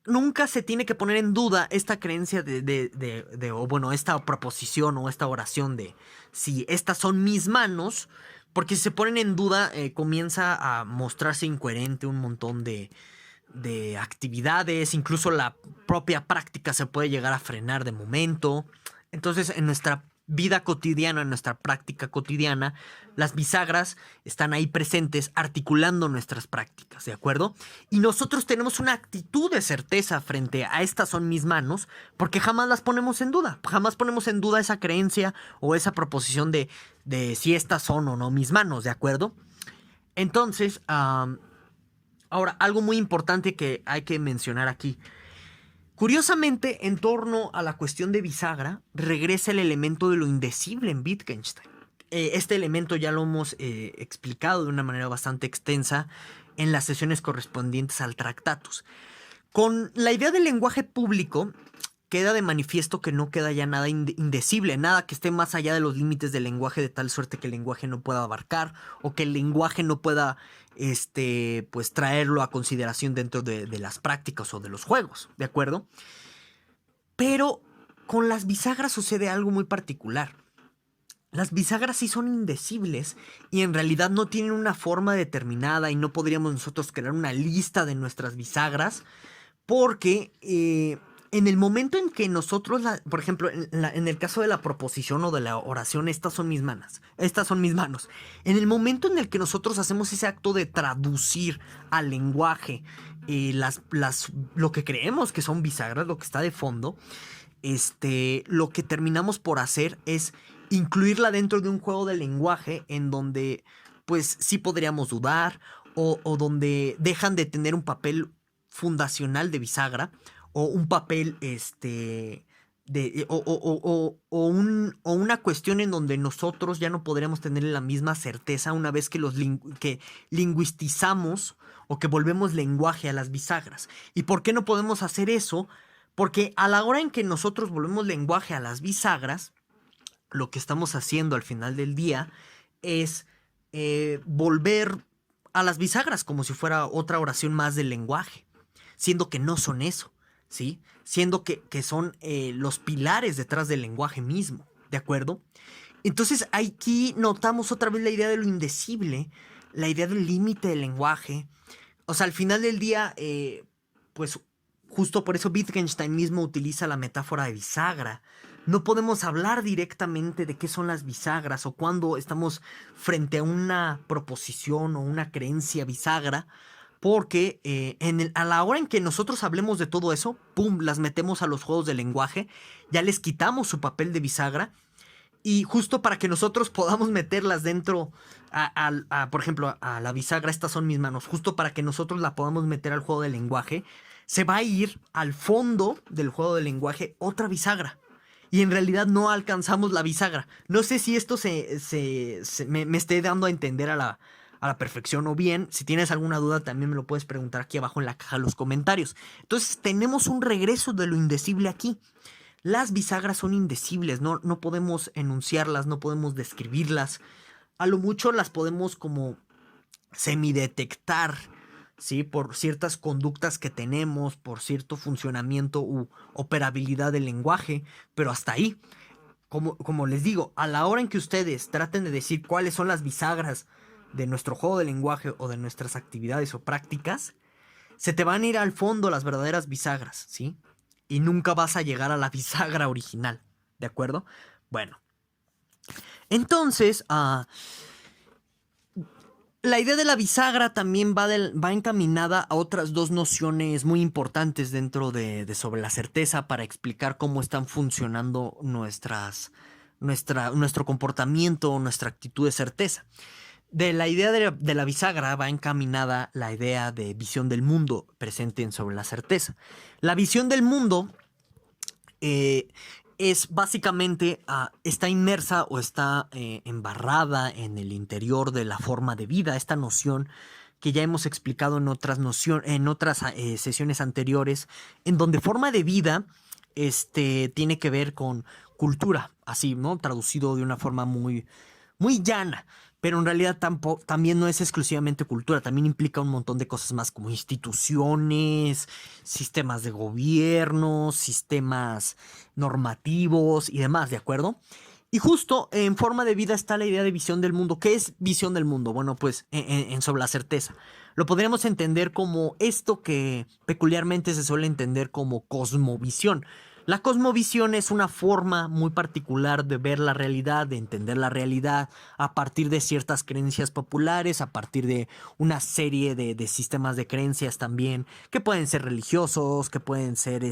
nunca se tiene que poner en duda esta creencia o bueno, esta proposición o esta oración de si estas son mis manos, porque si se ponen en duda, comienza a mostrarse incoherente un montón de actividades, incluso la propia práctica se puede llegar a frenar de momento. Entonces, en nuestra vida cotidiana, en nuestra práctica cotidiana, las bisagras están ahí presentes articulando nuestras prácticas, ¿de acuerdo? Y nosotros tenemos una actitud de certeza frente a estas son mis manos, porque jamás las ponemos en duda, jamás ponemos en duda esa creencia o esa proposición de si estas son o no mis manos, ¿de acuerdo? Entonces, ahora, algo muy importante que hay que mencionar aquí. Curiosamente, en torno a la cuestión de bisagra, regresa el elemento de lo indecible en Wittgenstein. Este elemento ya lo hemos explicado de una manera bastante extensa en las sesiones correspondientes al Tractatus. Con la idea del lenguaje público, queda de manifiesto que no queda ya nada indecible, nada que esté más allá de los límites del lenguaje, de tal suerte que el lenguaje no pueda abarcar o que el lenguaje no pueda pues traerlo a consideración dentro de las prácticas o de los juegos, ¿de acuerdo? Pero con las bisagras sucede algo muy particular. Las bisagras sí son indecibles y en realidad no tienen una forma determinada y no podríamos nosotros crear una lista de nuestras bisagras porque en el momento en que nosotros, por ejemplo, en el caso de la proposición o de la oración, estas son mis manos. En el momento en el que nosotros hacemos ese acto de traducir al lenguaje lo que creemos que son bisagras, lo que está de fondo, lo que terminamos por hacer es incluirla dentro de un juego de lenguaje en donde, pues, sí podríamos dudar o donde dejan de tener un papel fundacional de bisagra o un papel o una cuestión en donde nosotros ya no podremos tener la misma certeza una vez que que lingüistizamos o que volvemos lenguaje a las bisagras. ¿Y por qué no podemos hacer eso? Porque a la hora en que nosotros volvemos lenguaje a las bisagras, lo que estamos haciendo al final del día es volver a las bisagras como si fuera otra oración más del lenguaje, siendo que no son eso, ¿sí? Siendo que son los pilares detrás del lenguaje mismo, ¿de acuerdo? Entonces aquí notamos otra vez la idea de lo indecible, la idea del límite del lenguaje. O sea, al final del día, pues justo por eso Wittgenstein mismo utiliza la metáfora de bisagra. No podemos hablar directamente de qué son las bisagras o cuando estamos frente a una proposición o una creencia bisagra, porque a la hora en que nosotros hablemos de todo eso, ¡pum!, las metemos a los juegos de lenguaje, ya les quitamos su papel de bisagra y justo para que nosotros podamos meterlas dentro, por ejemplo, a la bisagra, estas son mis manos, justo para que nosotros la podamos meter al juego de lenguaje, se va a ir al fondo del juego de lenguaje otra bisagra. Y en realidad no alcanzamos la bisagra. No sé si esto me esté dando a entender a la perfección o bien. Si tienes alguna duda también me lo puedes preguntar aquí abajo en la caja de los comentarios. Entonces tenemos un regreso de lo indecible aquí. Las bisagras son indecibles, no podemos enunciarlas, no podemos describirlas. A lo mucho las podemos como semidetectar, ¿sí? Por ciertas conductas que tenemos, por cierto funcionamiento u operabilidad del lenguaje, pero hasta ahí. Como les digo, a la hora en que ustedes traten de decir cuáles son las bisagras de nuestro juego de lenguaje o de nuestras actividades o prácticas, se te van a ir al fondo las verdaderas bisagras, ¿sí? Y nunca vas a llegar a la bisagra original, ¿de acuerdo? Bueno, entonces, la idea de la bisagra también va encaminada a otras dos nociones muy importantes dentro de sobre la certeza para explicar cómo están funcionando nuestro comportamiento, nuestra actitud de certeza. De la idea de la bisagra va encaminada la idea de visión del mundo presente en sobre la certeza. La visión del mundo es básicamente, está inmersa o está embarrada en el interior de la forma de vida, esta noción que ya hemos explicado en otras sesiones anteriores, en donde forma de vida tiene que ver con cultura, así, ¿no? Traducido de una forma muy, muy llana. Pero en realidad también no es exclusivamente cultura, también implica un montón de cosas más como instituciones, sistemas de gobierno, sistemas normativos y demás, ¿de acuerdo? Y justo en forma de vida está la idea de visión del mundo. ¿Qué es visión del mundo? Bueno, pues sobre la certeza. Lo podríamos entender como esto que peculiarmente se suele entender como cosmovisión. La cosmovisión es una forma muy particular de ver la realidad, de entender la realidad a partir de ciertas creencias populares, a partir de una serie de sistemas de creencias también, que pueden ser religiosos, que pueden ser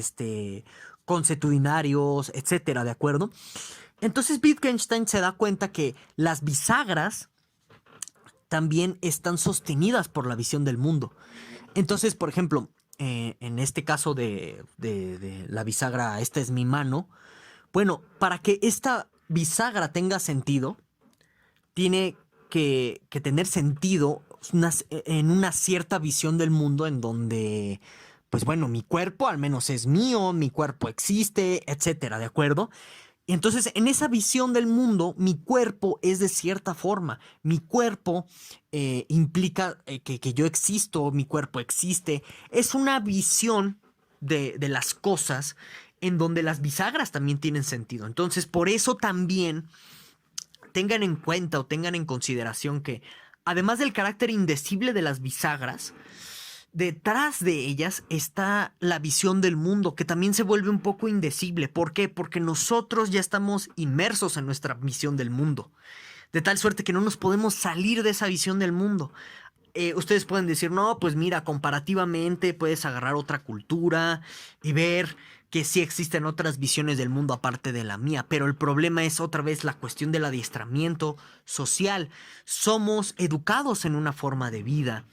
consuetudinarios, etcétera, ¿de acuerdo? Entonces Wittgenstein se da cuenta que las bisagras también están sostenidas por la visión del mundo. Entonces, por ejemplo, en este caso de la bisagra, esta es mi mano, bueno, para que esta bisagra tenga sentido, tiene que tener sentido en una cierta visión del mundo en donde, pues bueno, mi cuerpo al menos es mío, mi cuerpo existe, etcétera, ¿de acuerdo? Y entonces, en esa visión del mundo, mi cuerpo es de cierta forma. Mi cuerpo implica que yo existo, mi cuerpo existe. Es una visión de las cosas en donde las bisagras también tienen sentido. Entonces, por eso también tengan en cuenta o tengan en consideración que, además del carácter indecible de las bisagras, detrás de ellas está la visión del mundo, que también se vuelve un poco indecible. ¿Por qué? Porque nosotros ya estamos inmersos en nuestra visión del mundo, de tal suerte que no nos podemos salir de esa visión del mundo. Ustedes pueden decir, no, pues mira, comparativamente puedes agarrar otra cultura y ver que sí existen otras visiones del mundo aparte de la mía, pero el problema es otra vez la cuestión del adiestramiento social. Somos educados en una forma de vida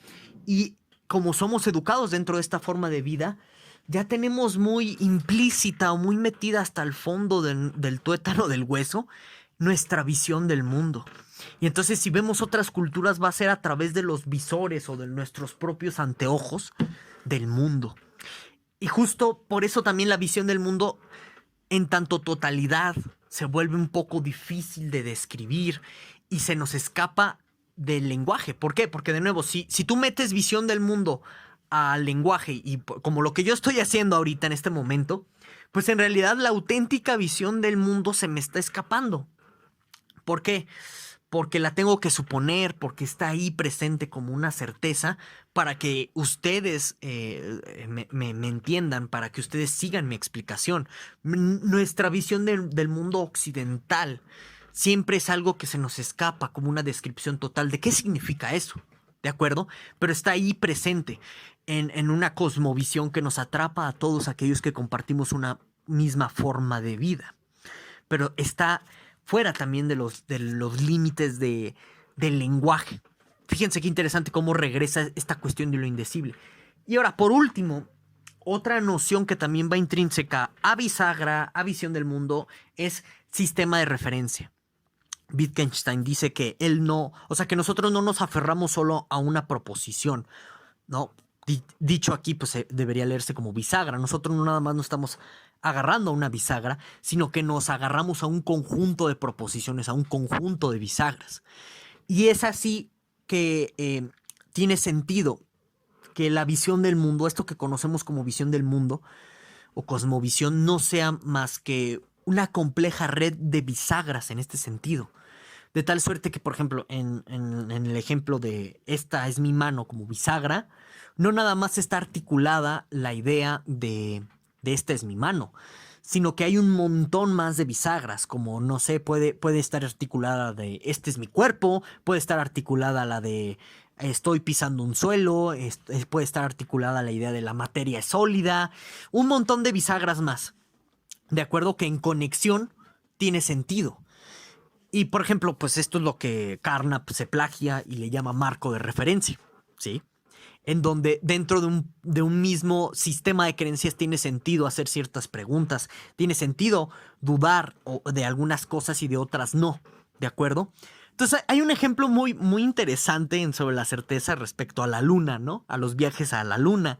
y como somos educados dentro de esta forma de vida, ya tenemos muy implícita o muy metida hasta el fondo del tuétano del hueso nuestra visión del mundo. Y entonces si vemos otras culturas va a ser a través de los visores o de nuestros propios anteojos del mundo. Y justo por eso también la visión del mundo en tanto totalidad se vuelve un poco difícil de describir y se nos escapa del lenguaje. ¿Por qué? Porque de nuevo, si tú metes visión del mundo al lenguaje y como lo que yo estoy haciendo ahorita en este momento, pues en realidad la auténtica visión del mundo se me está escapando. ¿Por qué? Porque la tengo que suponer, porque está ahí presente como una certeza para que ustedes me entiendan, para que ustedes sigan mi explicación. Nuestra visión del mundo occidental siempre es algo que se nos escapa como una descripción total de qué significa eso, ¿de acuerdo? Pero está ahí presente en una cosmovisión que nos atrapa a todos aquellos que compartimos una misma forma de vida. Pero está fuera también de los límites del lenguaje. Fíjense qué interesante cómo regresa esta cuestión de lo indecible. Y ahora, por último, otra noción que también va intrínseca a bisagra, a visión del mundo, es sistema de referencia. Wittgenstein dice que él no, o sea, que nosotros no nos aferramos solo a una proposición, ¿no? Dicho aquí, pues debería leerse como bisagra. Nosotros no nada más nos estamos agarrando a una bisagra, sino que nos agarramos a un conjunto de proposiciones, a un conjunto de bisagras. Y es así que tiene sentido que la visión del mundo, esto que conocemos como visión del mundo o cosmovisión, no sea más que una compleja red de bisagras en este sentido. De tal suerte que, por ejemplo, en el ejemplo de esta es mi mano como bisagra, no nada más está articulada la idea de esta es mi mano, sino que hay un montón más de bisagras, como, no sé, puede estar articulada de este es mi cuerpo, puede estar articulada la de estoy pisando un suelo, puede estar articulada la idea de la materia es sólida, un montón de bisagras más, de acuerdo que en conexión tiene sentido. Y por ejemplo, pues esto es lo que Carnap se plagia y le llama marco de referencia, ¿sí? En donde dentro de un mismo sistema de creencias tiene sentido hacer ciertas preguntas, tiene sentido dudar de algunas cosas y de otras no, ¿de acuerdo? Entonces hay un ejemplo muy, muy interesante sobre la certeza respecto a la luna, ¿no? A los viajes a la luna.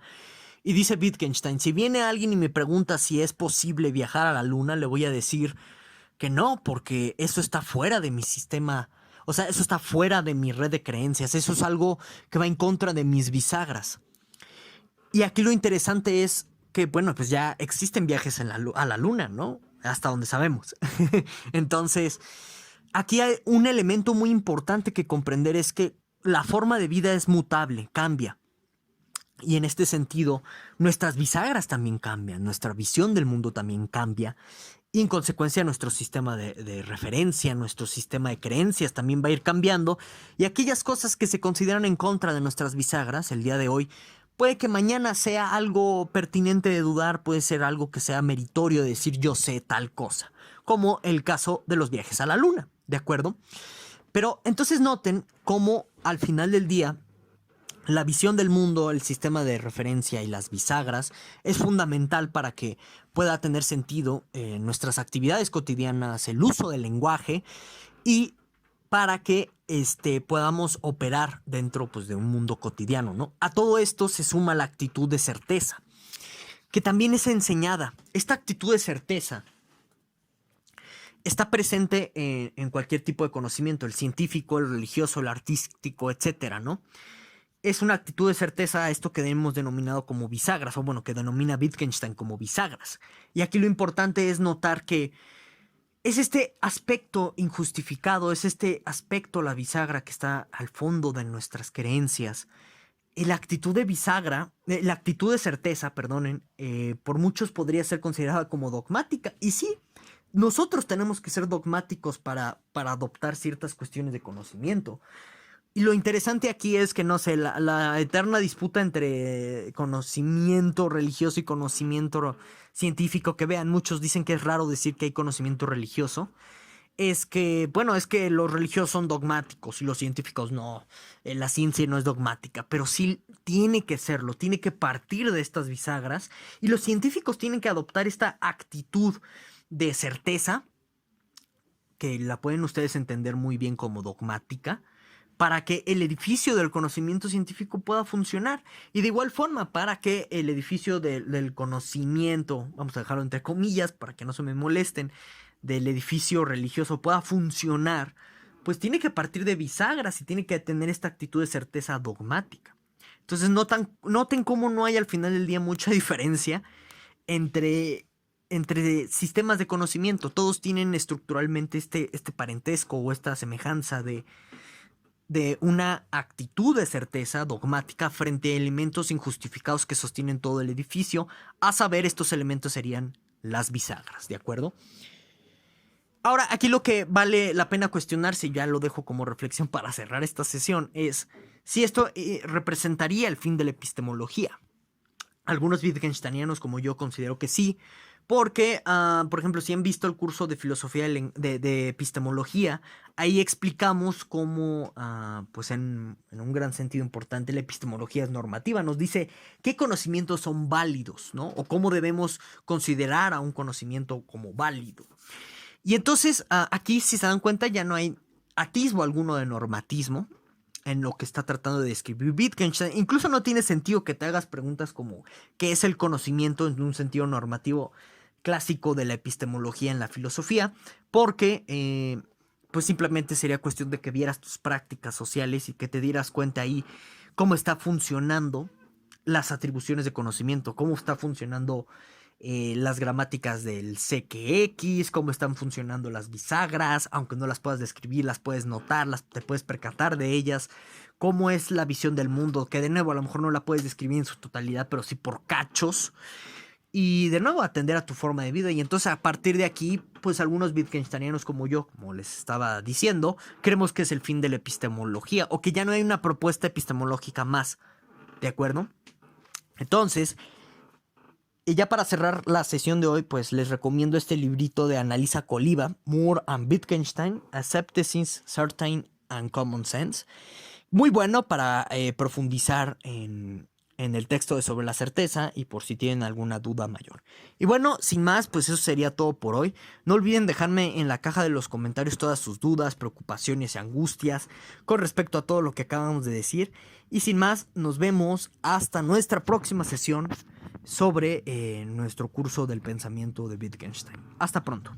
Y dice Wittgenstein, si viene alguien y me pregunta si es posible viajar a la luna, le voy a decir que no, porque eso está fuera de mi sistema, o sea, eso está fuera de mi red de creencias, eso es algo que va en contra de mis bisagras. Y aquí lo interesante es que, bueno, pues ya existen viajes a la luna, ¿no? Hasta donde sabemos. Entonces, aquí hay un elemento muy importante que comprender es que la forma de vida es mutable, cambia. Y en este sentido, nuestras bisagras también cambian, nuestra visión del mundo también cambia. Y en consecuencia nuestro sistema de referencia, nuestro sistema de creencias también va a ir cambiando. Y aquellas cosas que se consideran en contra de nuestras bisagras el día de hoy, puede que mañana sea algo pertinente de dudar, puede ser algo que sea meritorio de decir yo sé tal cosa. Como el caso de los viajes a la luna, ¿de acuerdo? Pero entonces noten cómo al final del día La visión del mundo, el sistema de referencia y las bisagras es fundamental para que pueda tener sentido nuestras actividades cotidianas, el uso del lenguaje y para que podamos operar dentro pues, de un mundo cotidiano, ¿no? A todo esto se suma la actitud de certeza, que también es enseñada. Esta actitud de certeza está presente en cualquier tipo de conocimiento, el científico, el religioso, el artístico, etcétera, ¿no? Es una actitud de certeza a esto que hemos denominado como bisagras, o bueno, que denomina Wittgenstein como bisagras. Y aquí lo importante es notar que es este aspecto injustificado, es este aspecto, la bisagra, que está al fondo de nuestras creencias. Y la actitud de bisagra, la actitud de certeza, perdonen, por muchos podría ser considerada como dogmática. Y sí, nosotros tenemos que ser dogmáticos para adoptar ciertas cuestiones de conocimiento. Y lo interesante aquí es que, no sé, la eterna disputa entre conocimiento religioso y conocimiento científico, que vean, muchos dicen que es raro decir que hay conocimiento religioso, es que, bueno, es que los religiosos son dogmáticos y los científicos no, la ciencia no es dogmática, pero sí tiene que serlo, tiene que partir de estas bisagras y los científicos tienen que adoptar esta actitud de certeza, que la pueden ustedes entender muy bien como dogmática, para que el edificio del conocimiento científico pueda funcionar. Y de igual forma, para que el edificio del conocimiento, vamos a dejarlo entre comillas, para que no se me molesten, del edificio religioso pueda funcionar, pues tiene que partir de bisagras y tiene que tener esta actitud de certeza dogmática. Entonces noten cómo no hay al final del día mucha diferencia entre sistemas de conocimiento. Todos tienen estructuralmente este parentesco o esta semejanza de una actitud de certeza dogmática frente a elementos injustificados que sostienen todo el edificio. A saber, estos elementos serían las bisagras, ¿de acuerdo? Ahora, aquí lo que vale la pena cuestionarse, y ya lo dejo como reflexión para cerrar esta sesión, es si esto representaría el fin de la epistemología. Algunos Wittgensteinianos, como yo, considero que sí, porque, por ejemplo, si han visto el curso de filosofía de epistemología, ahí explicamos cómo, pues en un gran sentido importante, la epistemología es normativa. Nos dice qué conocimientos son válidos, ¿no? O cómo debemos considerar a un conocimiento como válido. Y entonces, aquí, si se dan cuenta, ya no hay atisbo alguno de normatismo en lo que está tratando de describir Wittgenstein. Incluso no tiene sentido que te hagas preguntas como ¿qué es el conocimiento en un sentido normativo clásico de la epistemología en la filosofía? Porque pues simplemente sería cuestión de que vieras tus prácticas sociales y que te dieras cuenta ahí cómo está funcionando las atribuciones de conocimiento, cómo está funcionando las gramáticas del CQX, cómo están funcionando las bisagras, aunque no las puedas describir, las puedes notar, te puedes percatar de ellas, cómo es la visión del mundo, que de nuevo a lo mejor no la puedes describir en su totalidad, pero sí por cachos, y de nuevo atender a tu forma de vida. Y entonces a partir de aquí, pues algunos Wittgensteinianos como yo, como les estaba diciendo, creemos que es el fin de la epistemología, o que ya no hay una propuesta epistemológica más, ¿de acuerdo? Entonces, y ya para cerrar la sesión de hoy, pues les recomiendo este librito de Annalisa Coliba, Moore and Wittgenstein, Asceticism, Certain and Common Sense. Muy bueno para profundizar en el texto de Sobre la Certeza y por si tienen alguna duda mayor. Y bueno, sin más, pues eso sería todo por hoy. No olviden dejarme en la caja de los comentarios todas sus dudas, preocupaciones y angustias con respecto a todo lo que acabamos de decir. Y sin más, nos vemos hasta nuestra próxima sesión sobre nuestro curso del pensamiento de Wittgenstein. Hasta pronto.